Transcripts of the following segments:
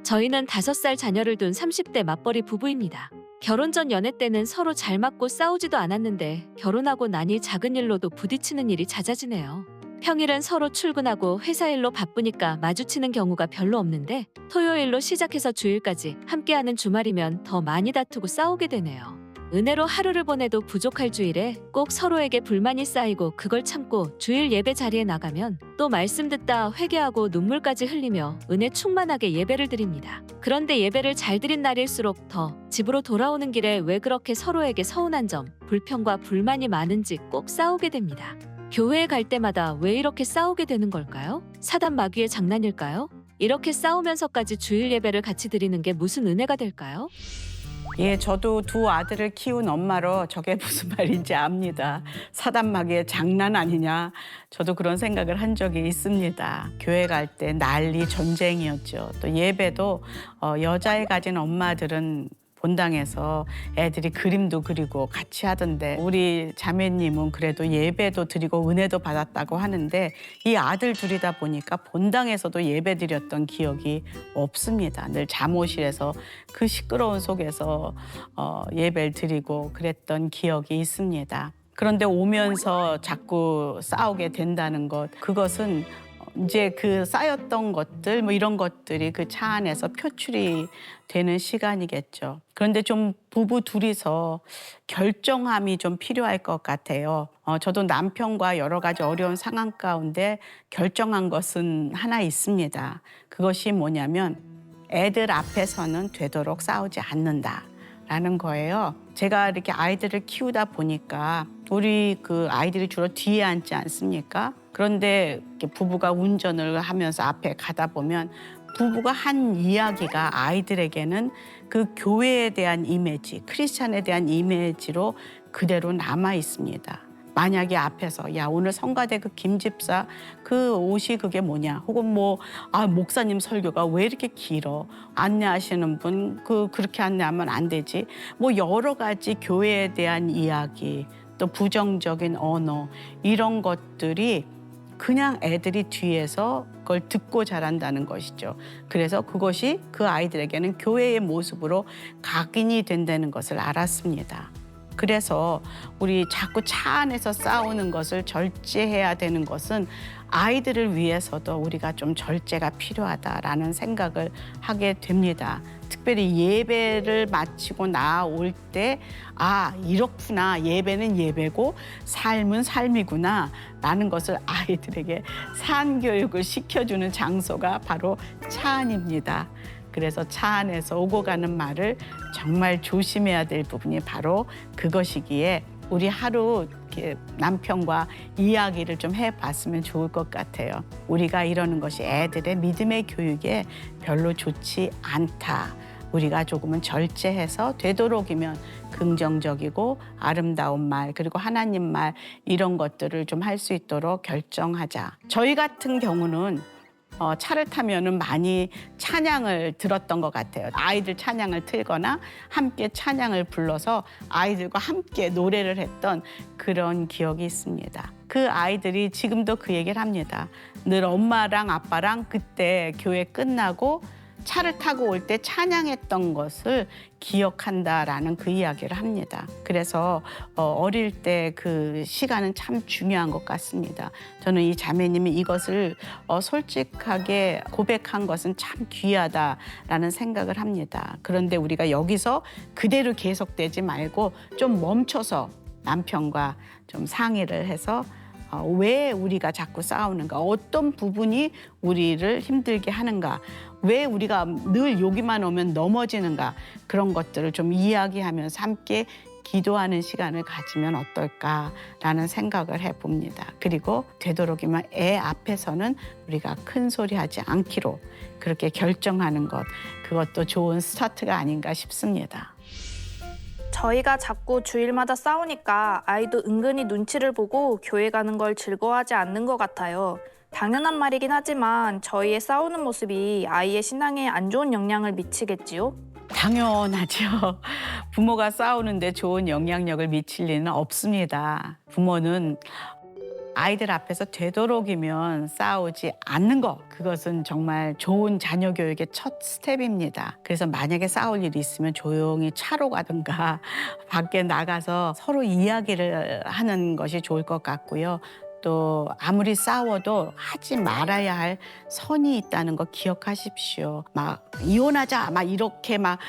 저희는 5살 자녀를 둔 30대 맞벌이 부부입니다. 결혼 전 연애 때는 서로 잘 맞고 싸우지도 않았는데 결혼하고 나니 작은 일로도 부딪히는 일이 잦아지네요. 평일은 서로 출근하고 회사 일로 바쁘니까 마주치는 경우가 별로 없는데 토요일로 시작해서 주일까지 함께하는 주말이면 더 많이 다투고 싸우게 되네요. 은혜로 하루를 보내도 부족할 주일에 꼭 서로에게 불만이 쌓이고 그걸 참고 주일 예배 자리에 나가면 또 말씀 듣다 회개하고 눈물까지 흘리며 은혜 충만하게 예배를 드립니다. 그런데 예배를 잘 드린 날일수록 더 집으로 돌아오는 길에 왜 그렇게 서로에게 서운한 점, 불평과 불만이 많은지 꼭 싸우게 됩니다. 교회에 갈 때마다 왜 이렇게 싸우게 되는 걸까요? 사단 마귀의 장난일까요? 이렇게 싸우면서까지 주일 예배를 같이 드리는 게 무슨 은혜가 될까요? 예, 저도 두 아들을 키운 엄마로 저게 무슨 말인지 압니다. 사단 마귀의 장난 아니냐. 저도 그런 생각을 한 적이 있습니다. 교회 갈 때 난리 전쟁이었죠. 또 예배도 여자애 가진 엄마들은 본당에서 애들이 그림도 그리고 같이 하던데 우리 자매님은 그래도 예배도 드리고 은혜도 받았다고 하는데 이 아들 둘이다 보니까 본당에서도 예배 드렸던 기억이 없습니다. 늘 잠옷실에서 그 시끄러운 속에서 예배를 드리고 그랬던 기억이 있습니다. 그런데 오면서 자꾸 싸우게 된다는 것, 그것은 이제 그 쌓였던 것들 뭐 이런 것들이 그 차 안에서 표출이 되는 시간이겠죠. 그런데 좀 부부 둘이서 결정함이 좀 필요할 것 같아요. 저도 남편과 여러 가지 어려운 상황 가운데 결정한 것은 하나 있습니다. 그것이 뭐냐면 애들 앞에서는 되도록 싸우지 않는다라는 거예요. 제가 이렇게 아이들을 키우다 보니까 우리 그 아이들이 주로 뒤에 앉지 않습니까? 그런데 이렇게 부부가 운전을 하면서 앞에 가다 보면 부부가 한 이야기가 아이들에게는 그 교회에 대한 이미지, 크리스찬에 대한 이미지로 그대로 남아 있습니다. 만약에 앞에서 야 오늘 성가대 그 김 집사 그 옷이 그게 뭐냐 혹은 뭐 목사님 설교가 왜 이렇게 길어 안내하시는 분 그렇게 안내하면 안 되지 뭐 여러 가지 교회에 대한 이야기 또 부정적인 언어 이런 것들이 그냥 애들이 뒤에서 그걸 듣고 자란다는 것이죠. 그래서 그것이 그 아이들에게는 교회의 모습으로 각인이 된다는 것을 알았습니다. 그래서 우리 자꾸 차 안에서 싸우는 것을 절제해야 되는 것은 아이들을 위해서도 우리가 좀 절제가 필요하다라는 생각을 하게 됩니다. 특별히 예배를 마치고 나올 때 이렇구나. 예배는 예배고 삶은 삶이구나 라는 것을 아이들에게 산교육을 시켜주는 장소가 바로 차 안입니다. 그래서 차 안에서 오고 가는 말을 정말 조심해야 될 부분이 바로 그것이기에 우리 하루 이렇게 남편과 이야기를 좀 해봤으면 좋을 것 같아요. 우리가 이러는 것이 애들의 믿음의 교육에 별로 좋지 않다. 우리가 조금은 절제해서 되도록이면 긍정적이고 아름다운 말 그리고 하나님 말 이런 것들을 좀 할 수 있도록 결정하자. 저희 같은 경우는 차를 타면은 많이 찬양을 들었던 것 같아요. 아이들 찬양을 틀거나 함께 찬양을 불러서 아이들과 함께 노래를 했던 그런 기억이 있습니다. 그 아이들이 지금도 그 얘기를 합니다. 늘 엄마랑 아빠랑 그때 교회 끝나고 차를 타고 올 때 찬양했던 것을 기억한다라는 그 이야기를 합니다. 그래서 어릴 때 그 시간은 참 중요한 것 같습니다. 저는 이 자매님이 이것을 솔직하게 고백한 것은 참 귀하다라는 생각을 합니다. 그런데 우리가 여기서 그대로 계속되지 말고 좀 멈춰서 남편과 좀 상의를 해서 왜 우리가 자꾸 싸우는가? 어떤 부분이 우리를 힘들게 하는가? 왜 우리가 늘 여기만 오면 넘어지는가? 그런 것들을 좀 이야기하면서 함께 기도하는 시간을 가지면 어떨까라는 생각을 해봅니다. 그리고 되도록이면 애 앞에서는 우리가 큰 소리 하지 않기로 그렇게 결정하는 것, 그것도 좋은 스타트가 아닌가 싶습니다. 저희가 자꾸 주일마다 싸우니까 아이도 은근히 눈치를 보고 교회 가는 걸 즐거워하지 않는 것 같아요. 당연한 말이긴 하지만 저희의 싸우는 모습이 아이의 신앙에 안 좋은 영향을 미치겠지요? 당연하죠. 부모가 싸우는데 좋은 영향력을 미칠 리는 없습니다. 부모는 아이들 앞에서 되도록이면 싸우지 않는 것, 그것은 정말 좋은 자녀 교육의 첫 스텝입니다. 그래서 만약에 싸울 일이 있으면 조용히 차로 가든가 밖에 나가서 서로 이야기를 하는 것이 좋을 것 같고요. 또 아무리 싸워도 하지 말아야 할 선이 있다는 거 기억하십시오. 막 이혼하자 막 이렇게 막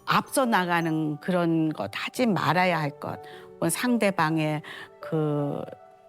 앞서 나가는 그런 것 하지 말아야 할 것. 상대방의 그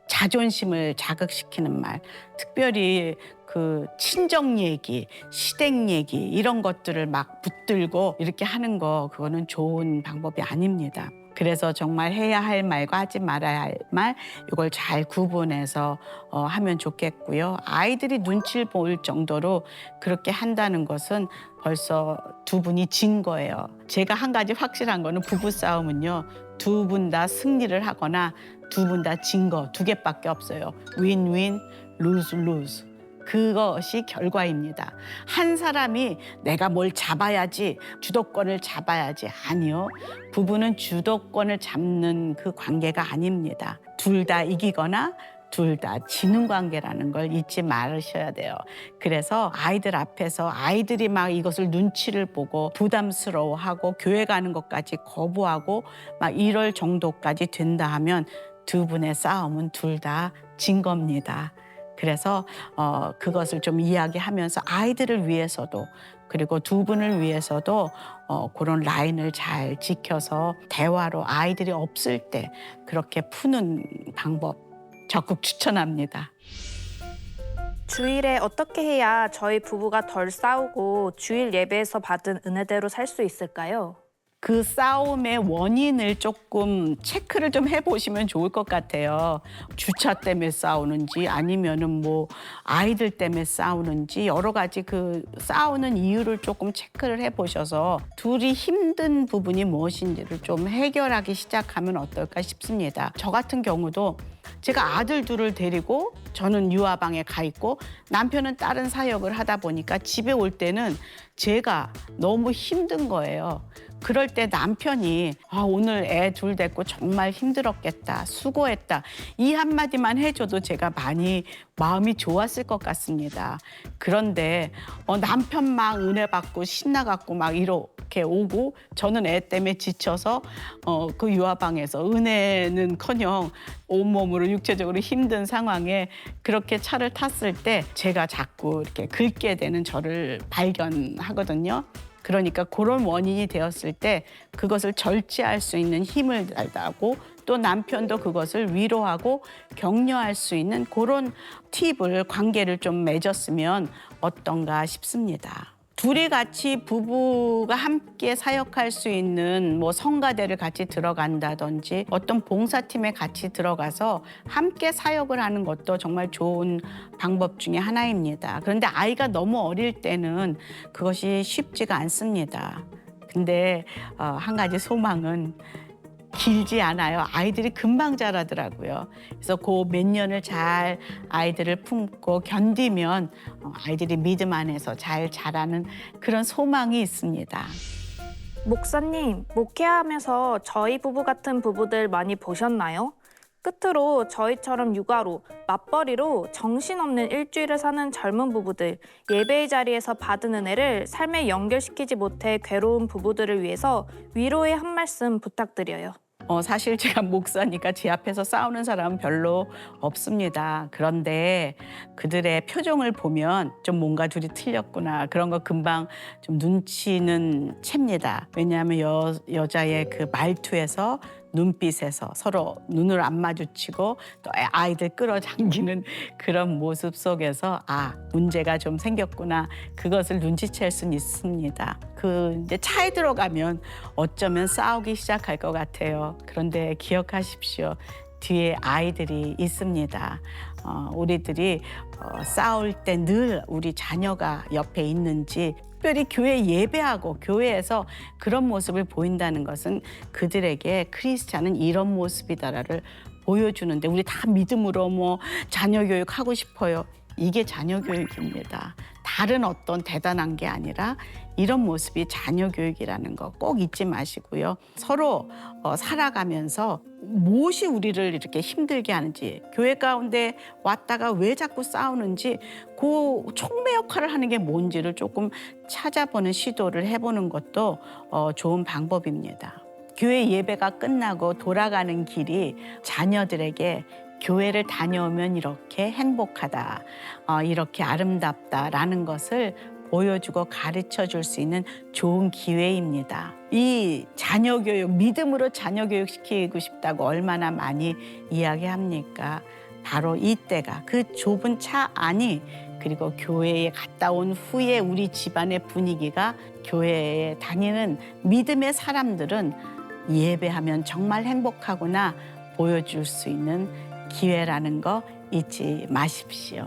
자존심을 자극시키는 말, 특별히 그 친정 얘기, 시댁 얘기 이런 것들을 막 붙들고 이렇게 하는 거, 그거는 좋은 방법이 아닙니다. 그래서 정말 해야 할 말과 하지 말아야 할 말, 이걸 잘 구분해서 하면 좋겠고요. 아이들이 눈치를 볼 정도로 그렇게 한다는 것은 벌써 두 분이 진 거예요. 제가 한 가지 확실한 거는 부부싸움은요, 두 분 다 승리를 하거나 두 분 다 진 거 두 개밖에 없어요. 윈윈, 루즈, 루즈. 그것이 결과입니다. 한 사람이 내가 뭘 잡아야지, 주도권을 잡아야지. 아니요. 부부는 주도권을 잡는 그 관계가 아닙니다. 둘 다 이기거나 둘 다 지는 관계라는 걸 잊지 말으셔야 돼요. 그래서 아이들 앞에서 아이들이 막 이것을 눈치를 보고 부담스러워하고 교회 가는 것까지 거부하고 막 이럴 정도까지 된다 하면 두 분의 싸움은 둘 다 진 겁니다. 그래서 그것을 좀 이야기하면서 아이들을 위해서도 그리고 두 분을 위해서도 그런 라인을 잘 지켜서 대화로 아이들이 없을 때 그렇게 푸는 방법 적극 추천합니다. 주일에 어떻게 해야 저희 부부가 덜 싸우고 주일 예배에서 받은 은혜대로 살 수 있을까요? 그 싸움의 원인을 조금 체크를 좀 해보시면 좋을 것 같아요. 주차 때문에 싸우는지 아니면은 뭐 아이들 때문에 싸우는지 여러 가지 그 싸우는 이유를 조금 체크를 해보셔서 둘이 힘든 부분이 무엇인지를 좀 해결하기 시작하면 어떨까 싶습니다. 저 같은 경우도 제가 아들 둘을 데리고 저는 유아방에 가 있고 남편은 다른 사역을 하다 보니까 집에 올 때는 제가 너무 힘든 거예요. 그럴 때 남편이 오늘 애 둘 데리고 정말 힘들었겠다, 수고했다 이 한마디만 해줘도 제가 많이 마음이 좋았을 것 같습니다. 그런데 남편만 은혜 받고 신나갖고 막 이렇게 오고 저는 애 때문에 지쳐서 그 유아방에서 은혜는커녕 온몸으로 육체적으로 힘든 상황에 그렇게 차를 탔을 때 제가 자꾸 이렇게 긁게 되는 저를 발견하거든요. 그러니까 그런 원인이 되었을 때 그것을 절제할 수 있는 힘을 달다고 또 남편도 그것을 위로하고 격려할 수 있는 그런 팁을 관계를 좀 맺었으면 어떤가 싶습니다. 둘이 같이 부부가 함께 사역할 수 있는 뭐 성가대를 같이 들어간다든지 어떤 봉사팀에 같이 들어가서 함께 사역을 하는 것도 정말 좋은 방법 중에 하나입니다. 그런데 아이가 너무 어릴 때는 그것이 쉽지가 않습니다. 근데 한 가지 소망은 길지 않아요. 아이들이 금방 자라더라고요. 그래서 그 몇 년을 잘 아이들을 품고 견디면 아이들이 믿음 안에서 잘 자라는 그런 소망이 있습니다. 목사님, 목회하면서 저희 부부 같은 부부들 많이 보셨나요? 끝으로 저희처럼 육아로, 맞벌이로 정신없는 일주일을 사는 젊은 부부들, 예배의 자리에서 받은 은혜를 삶에 연결시키지 못해 괴로운 부부들을 위해서 위로의 한 말씀 부탁드려요. 사실 제가 목사니까 제 앞에서 싸우는 사람은 별로 없습니다. 그런데 그들의 표정을 보면 좀 뭔가 둘이 틀렸구나 그런 거 금방 좀 눈치는 챕니다. 왜냐하면 여자의 그 말투에서 눈빛에서 서로 눈을 안 마주치고 또 아이들 끌어당기는 그런 모습 속에서 문제가 좀 생겼구나 그것을 눈치챌 수는 있습니다. 이제 차에 들어가면 어쩌면 싸우기 시작할 것 같아요. 그런데 기억하십시오. 뒤에 아이들이 있습니다. 우리들이 싸울 때 늘 우리 자녀가 옆에 있는지 특별히 교회 예배하고 교회에서 그런 모습을 보인다는 것은 그들에게 크리스찬은 이런 모습이다라를 보여주는데 우리 다 믿음으로 뭐 자녀 교육하고 싶어요. 이게 자녀 교육입니다. 다른 어떤 대단한 게 아니라 이런 모습이 자녀 교육이라는 거 꼭 잊지 마시고요. 서로 살아가면서 무엇이 우리를 이렇게 힘들게 하는지, 교회 가운데 왔다가 왜 자꾸 싸우는지, 그 촉매 역할을 하는 게 뭔지를 조금 찾아보는 시도를 해보는 것도 좋은 방법입니다. 교회 예배가 끝나고 돌아가는 길이 자녀들에게 교회를 다녀오면 이렇게 행복하다, 이렇게 아름답다라는 것을 보여주고 가르쳐 줄 수 있는 좋은 기회입니다. 이 자녀 교육, 믿음으로 자녀 교육 시키고 싶다고 얼마나 많이 이야기합니까? 바로 이때가, 그 좁은 차 안이, 그리고 교회에 갔다 온 후에 우리 집안의 분위기가, 교회에 다니는 믿음의 사람들은 예배하면 정말 행복하구나 보여줄 수 있는 기회라는 거 잊지 마십시오.